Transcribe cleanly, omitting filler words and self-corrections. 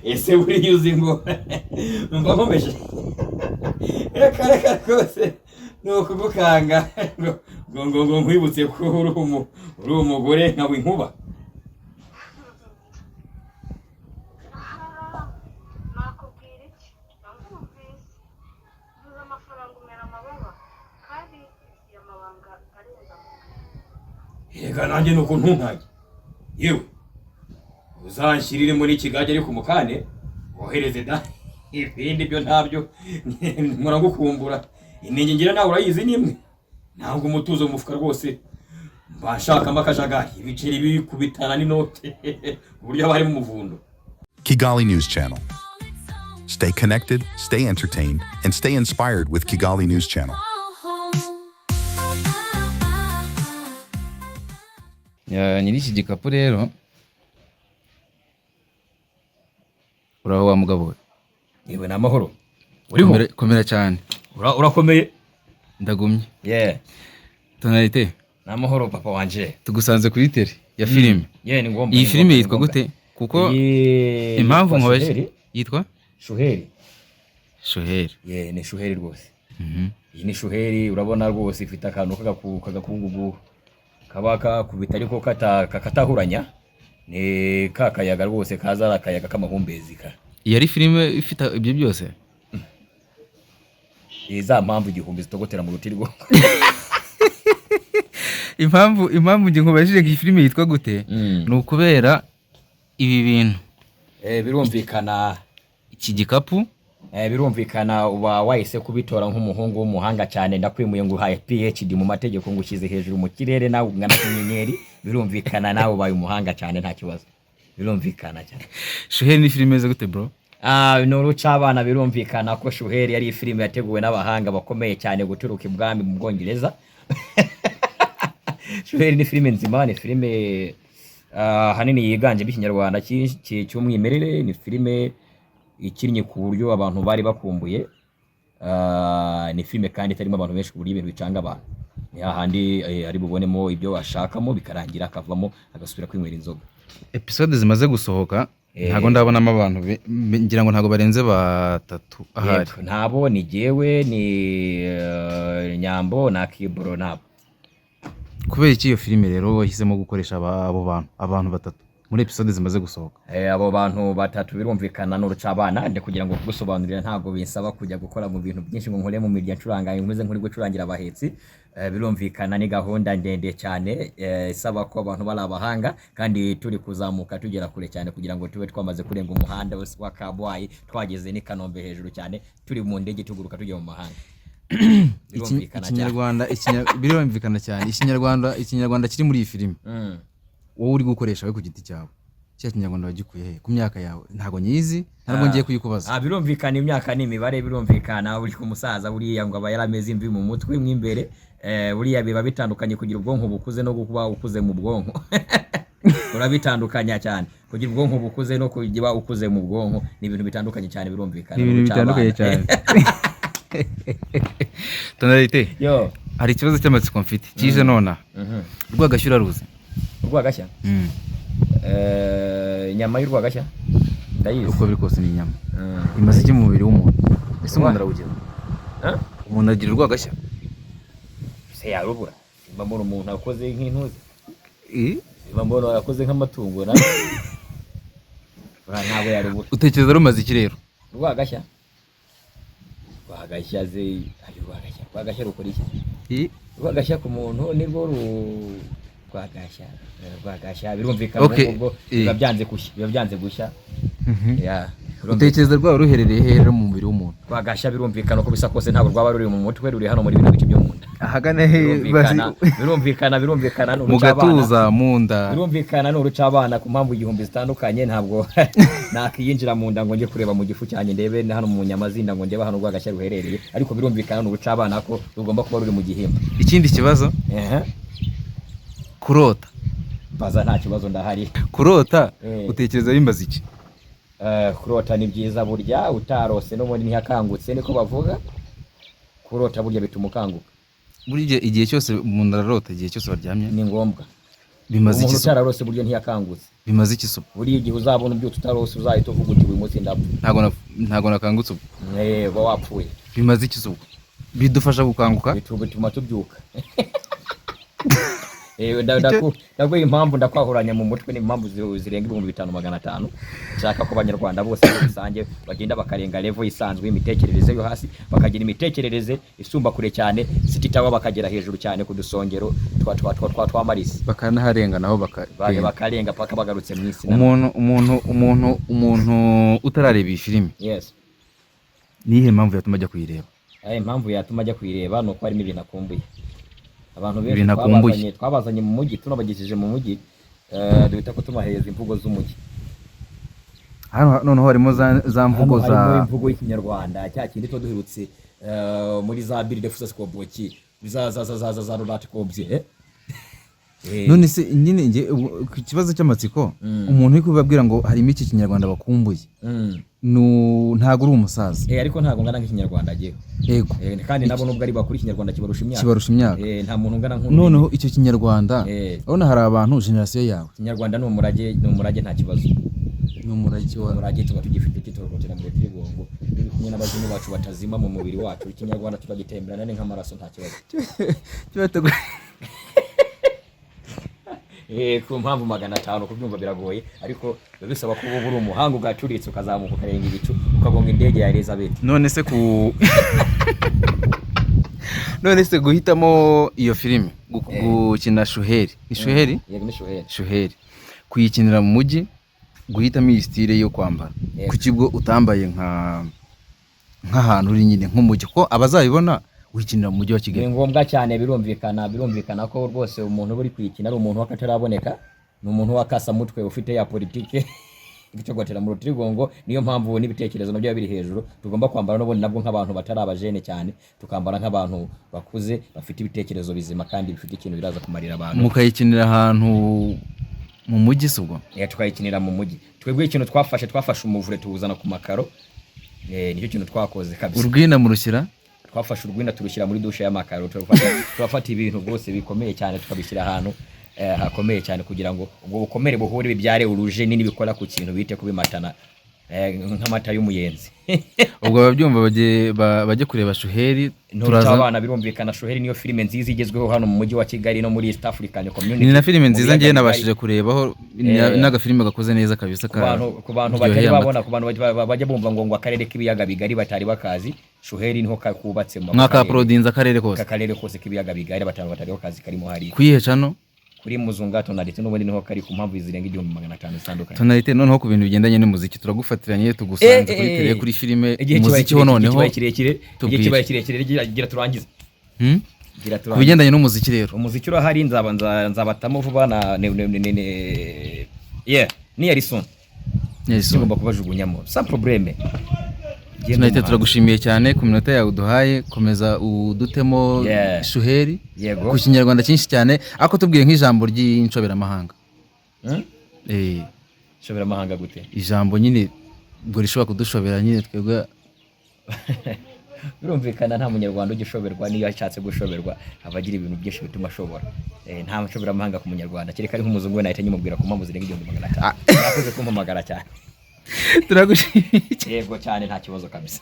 ese buriya uzi ngo numva nkomeje reka rwose ni ukugukanga ngo nkwibutse ko uri umugore nkawe inkuba. nakubwira iki ndamwumvise mvuze amafaranga umera amababa kandi iyo mabanga arenza reka nanjye nuko ntunkaye yewe uzanshyirire muri kigage ariko umukane wohereze da ibindi byo ntabyo muragukumbura inenge ngira nawe urayizi nimwe ntabwo umutuzo mu mufuka rwose mbashakamo akajagari ibiceri bikubitana n'inote uburyo abari mu muvundo. Kigali News Channel. Stay connected, stay entertained, and stay inspired with Kigali News Channel. Nyiri iki gikapu rero uraho wa mugabo we? Yewe n'amahoro uriho? Komera cyane. Urakomeye? Ndagumye. Tonalite n'amahoro papa wanje. Tugusanze kuri tele ya filime. Ni ngombwa. Iyi filime yitwa gute? Kuko impamvu nkobeje yitwa Shuheri. Ni Shuheri rwose. Iyi ni Shuheri, urabona rwose ifite akantu kagakungugu kabaka kubita ariko katahuranya. Ni kakayaga rwose kaza akayaga k'amahumbezi ka. Iyi ari filime ifite ibyo byose. Iza mpamvu igihumbi zitogotera mu ruti rwo. Impamvu nge nkubajije iyi filime yitwa gute? Ni ukubera ibi bintu. Birumvikana iki gikapu birumvikana uba wahise kubitora nk'umuhungu w'umuhanga cyane, ndakwimuye ngo uhaye PhD mu mategeko ngo ushyize hejuru mu kirere nawe ungana n'inyenyeri, birumvikana nawe ubaye umuhanga cyane nta kibazo, birumvikana cyane. Shuheri ni filime ze gute bro? Ni urucabana, birumvikana ko Shuheri yari filime yateguwe n'abahanga bakomeye cyane guturuka ibwami mu Bwongereza. Shuheri ni filime nzima, ni filime hanini yiganje b'ikinyarwanda cy'umwimerere, ni filime ikinnye ku buryo abantu bari bakumbuye, ni filime kandi itarimo abantu benshi ku buryo ibintu bicanga abantu, ni hahandi ari bubonemo ibyo bashakamo bikarangira akavamo agasubira kwinywera inzoga. Episode zimaze gusohoka ntago ndabonamo abantu ngira ngo ntago barenze batatu ahari. Ntabo ni jewe, ni Nyambo na Kibro nabo. Kubera iki iyo filime rero wahisemo gukoresha abantu batatu muri episode zimaze gusohoka? Abo bantu batatu birumvikana n'urucabana nde kugira ngo kugusobanurira ntago binsaba kujya gukora mu bintu byinshi ngo nkore mu mirya ncuranga nkuze nkuri gucurangira abahetsi. Birumvikana ni gahunda ndende cyane isaba ko abantu bari abahanga kandi turi kuzamuka tugera kure cyane kugira ngo tube twamaze kurenga umuhanda wa Kabwayi twageze ni Kanombe hejuru cyane, turi mu ndege tuguruka tujya mu mahanga. Birumvikana cyane ikinyarwanda kiri muri iyi filime wowe uri gukoresha we ku giti cyawe, cya kinyarwanda wagikuye he ku myaka yawe? Ntago nyizi, ntabwo ngiye kuyikubaza. Birumvikana imyaka n'imibare, birumvikana uri ku musaza buriya ngo aba yarameze imvi mu mutwe mw'imbere, buriya biba bitandukanye kugira ubwonko bukuze no kuba ukuze mu bwonko. Urabitandukanya cyane, kugira ubwonko bukuze no kugira ukuze mu bwonko ni ibintu bitandukanye cyane, birumvikana. Bitandukanye cyane. Tonalite hari ikibazo cy'amatsiko mfite kije nona. Rwagashya uraruzi? Rwagashya inyama y'urwagashya ndayizi. Uko biri kose ni inyama imaze iki mu mubiri w'umuntu? Ese umuntu arawugira? Umuntu agira urwagashya se yarubura? Simba mbona umuntu akoze nk'intuzi, simba mbona akoze nk'amatungo na ntabwo yarubura. Utekereza rumaze iki rero rwagashya rwagashya rukora iki? Rwagashya ku muntu ni rwo rwagashya birumvikana ubwo biba byanze gushya. Utekereza rwaba ruherereye hera mu mubiri w'umuntu? Rwagashya birumvikana ko bisa kose ntabwo rwaba ruri mu mutwe, ruri hano muri bino bice byo mu nda. Ahagana he? Birumvikana mu gatuza, mu nda. Birumvikana n'urucabana ku mpamvu igihumbi zitandukanye, ntabwo nakiyinjira mu nda ngo nje kureba mu gifu cyanjye ndebe hano mu nyama zinda ngo ndebe hano rwagashya ruherereye, ariko birumvikana n'urucabana ko rugomba kuba ruri mu gihimba. Ikindi kibazo kurota. Baza nta kibazo ndahari. Kurota utekereza bimbaza iki? Kurota ni byiza burya, utarose n'ubundi ntiyakangutse niko bavuga. Kurota burya bituma ukanguka. Buri igihe cyose umuntu ararota, igihe cyose baryamye ni ngombwa. bimaze umuntu iki so utararose buryo ntiyakangutse. bimaze iki so Buriya igihe uzabona ubyutse utarose uzahita uvuga uti uyu munsi ndapfa. ntago nakangutse ubwo Uba wapfuye. bimaze iki so bidufasha gukanguka Bituma tubyuka. Ndaguha impamvu ndakwahuranya mu mutwe n'impamvu zirenga 5,500 nshaka ko abanyarwanda bose muri rusange bagenda bakarenga level isanzwe y'imitekerereze yo hasi bakagira imitekerereze isumba kure cyane sititawa bakagera hejuru cyane ku dusongero twa marisi bakanaharenga naho bakarenga paka bagarutse mu isi. umuntu utarareba iyi filime Yes. nihe mpamvu yatuma ajya kuyireba? Impamvu yatuma ajya kuyireba nuko harimo ibintu akumbuye. Abantu Ibintu benshi akumbuye. twabazanye mu mujyi tunabagejeje mu mujyi duhita ko tubahereza imvugo z'umujyi. Hano noneho harimo za mvugo harimo imvugo y'ikinyarwanda cya kindi to duherutse muri za Bill de Fusa Koboki za Robert Kobye. none se nyine nge ku kibazo cy'amatsiko umuntu uri kubabwira ngo harimo iki kinyarwanda bakumbuye ntago uri umusaza ariko ntago ngana nk'ikinyarwanda agiye yego kandi nabo nubwo ari bakuri ikinyarwanda kibarusha imyaka nta muntu ungana nk'umuntu. noneho icyo kinyarwanda urabona hari abantu generasiyo yawe ikinyarwanda ni umurage nta kibazo. ni umurage tuba tugifite kitorokotera mu Rutirigongo kumwe n'abazimu bacu batazima mu mubiri wacu. Ikinyarwanda turagitemberana ni nk'amaraso nta kibazo. Ku mpamvu 500 kubyumva biragoye ariko bisaba ko uba uri umuhanga ugacuritse ukazamuka ukarenga ibicu ukagonga indege ya Elizabeth. none se guhitamo iyo filime gukina Shuheri ni Shuheri yego ni Shuheri kuyikinira mu mujyi guhitamo iyi style yo kwambara ku kigo utambaye nk'ahantu uri nyine nk'umujyi ko abazabibona wikinira mu mujyi wa Kigali. Ni ngombwa cyane birumvikana ko rwose umuntu uri kwikina ari umuntu wakataraboneka ni umuntu wakasa mutwe ufite ya politike igicogotera mu Rutirigongo. Niyo mpamvu n'ibitekerezo nabyo biri hejuru tugomba kwambara n'ubundi nabwo nk'abantu batarabajene cyane tukambara nk'abantu bakuze bafite ibitekerezo bizima kandi bifite ikintu biraza kumarira abantu. Mukayikinira ahantu mu mujyi subwo tukayikinira mu mujyi. Twebwe ikintu twafashe umuvure tuwuzana ku makaro nicyo kintu twakoze kabisa. Urwina mu rushyira twafashe urwina turushyira muri dushe y'amakaro turafata ibintu rwose bikomeye cyane tukabishyira ahantu hakomeye cyane kugira ngo ubwo bukomere buhure bibyare uruje nini bikora ku kintu bite kubimatana nk'amata y'umuyenzi. ubwo babyumva bajye kureba Shuheri. Turaza abana birumvikana Shuheri niyo filime nziza igezweho hano mu mujyi wa Kigali no muri East African Community. Ni na filime nziza ngiye nabashije kurebaho n'agafilime gakoze neza kabisa ku bantu batari babona ku bantu bajya bumva ngo akarere k'ibiyaga bigari batari bakazi Shuheri niho kubatse mu mwaka prodinza akarere kose k'ibiyaga bigari batari bakazi karimo hari kuyiheca no kuri Muzunga Tonalite n'ubundi niho kari ku mpamvu zirenga 500 zitandukanye. Tonalite noneho ku bintu bigendanye n'umuziki turagufatiranye tugusanze kuri tele kuri filime umuziki ho noneho igihe kirekire gira turangize ku bigendanye n'umuziki rero umuziki urahari nzabatamo vuba na ni Yarison ngomba kubajugunyamo sans problème. Tonalite turagushimiye cyane ku minota yawe uduhaye komeza udutemo Shuheri ku kinyarwanda cyinshi cyane ako tubwiye nk'ijambo ry'inshoberamahanga. Inshoberamahanga gute? Ijambo nyine ubwo rishobora kudushobera nyine twebwe birumvikana nta munyarwanda ugishoberwa niyo ashatse gushoberwa abagira ibintu byinshi bituma ashobora. Nta nshoberamahanga ku munyarwanda kereka ari nk'umuzungu we nahita nyimubwira ku mpamvu zirenga 500. Yakoze kumpamagara cyane. Turagushimiye yego cyane nta kibazo kabisa.